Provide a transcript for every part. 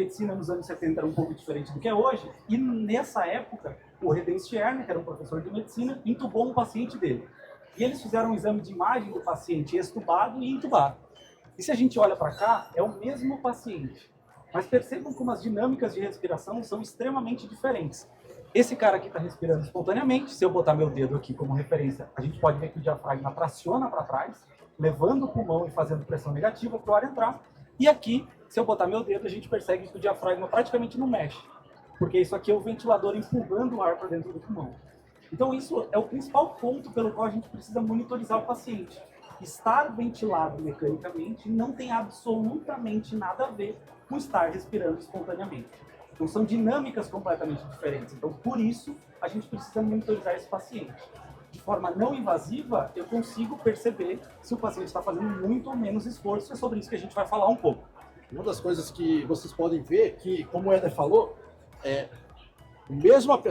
medicina nos anos 70 era um pouco diferente do que é hoje, e nessa época, o Redenz Stierner, que era um professor de medicina, entubou um paciente dele. E eles fizeram um exame de imagem do paciente extubado e entubado. E se a gente olha para cá, é o mesmo paciente. Mas percebam como as dinâmicas de respiração são extremamente diferentes. Esse cara aqui está respirando espontaneamente. Se eu botar meu dedo aqui como referência, a gente pode ver que o diafragma traciona para trás, levando o pulmão e fazendo pressão negativa para o ar entrar. E aqui, se eu botar meu dedo, a gente percebe que o diafragma praticamente não mexe, porque isso aqui é o ventilador empurrando o ar para dentro do pulmão. Então isso é o principal ponto pelo qual a gente precisa monitorizar o paciente. Estar ventilado mecanicamente não tem absolutamente nada a ver com estar respirando espontaneamente. Então são dinâmicas completamente diferentes. Então por isso a gente precisa monitorizar esse paciente. De forma não invasiva, eu consigo perceber se o paciente está fazendo muito ou menos esforço. É sobre isso que a gente vai falar um pouco. Uma das coisas que vocês podem ver, que como o Éder falou,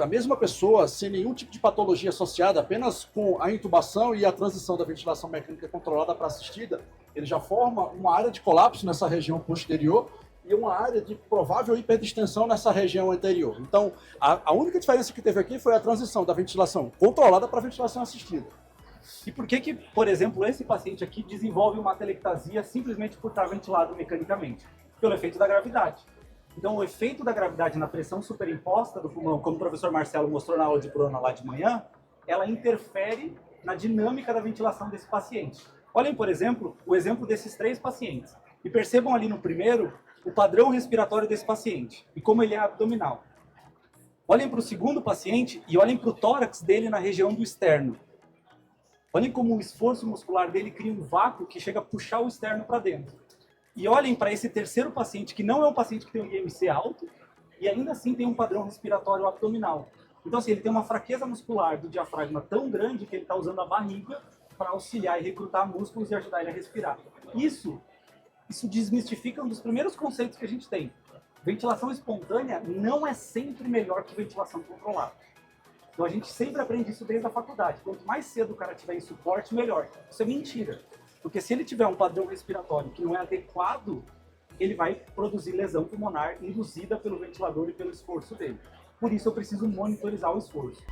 a mesma pessoa, sem nenhum tipo de patologia associada, apenas com a intubação e a transição da ventilação mecânica controlada para assistida, ele já forma uma área de colapso nessa região posterior e uma área de provável hiperdistensão nessa região anterior. Então, a única diferença que teve aqui foi a transição da ventilação controlada para a ventilação assistida. E por que, por exemplo, esse paciente aqui desenvolve uma atelectasia simplesmente por estar ventilado mecanicamente? Pelo efeito da gravidade. Então, o efeito da gravidade na pressão superimposta do pulmão, como o professor Marcelo mostrou na aula de prona lá de manhã, ela interfere na dinâmica da ventilação desse paciente. Olhem, por exemplo, o exemplo desses 3 pacientes. E percebam ali no primeiro o padrão respiratório desse paciente e como ele é abdominal. Olhem para o segundo paciente e olhem para o tórax dele na região do externo. Olhem como o esforço muscular dele cria um vácuo que chega a puxar o externo para dentro. E olhem para esse terceiro paciente, que não é um paciente que tem um IMC alto, e ainda assim tem um padrão respiratório abdominal. Então, assim, ele tem uma fraqueza muscular do diafragma tão grande que ele está usando a barriga para auxiliar e recrutar músculos e ajudar ele a respirar. Isso desmistifica um dos primeiros conceitos que a gente tem. Ventilação espontânea não é sempre melhor que ventilação controlada. Então a gente sempre aprende isso desde a faculdade. Quanto mais cedo o cara tiver em suporte, melhor. Isso é mentira. Porque se ele tiver um padrão respiratório que não é adequado, ele vai produzir lesão pulmonar induzida pelo ventilador e pelo esforço dele. Por isso eu preciso monitorizar o esforço.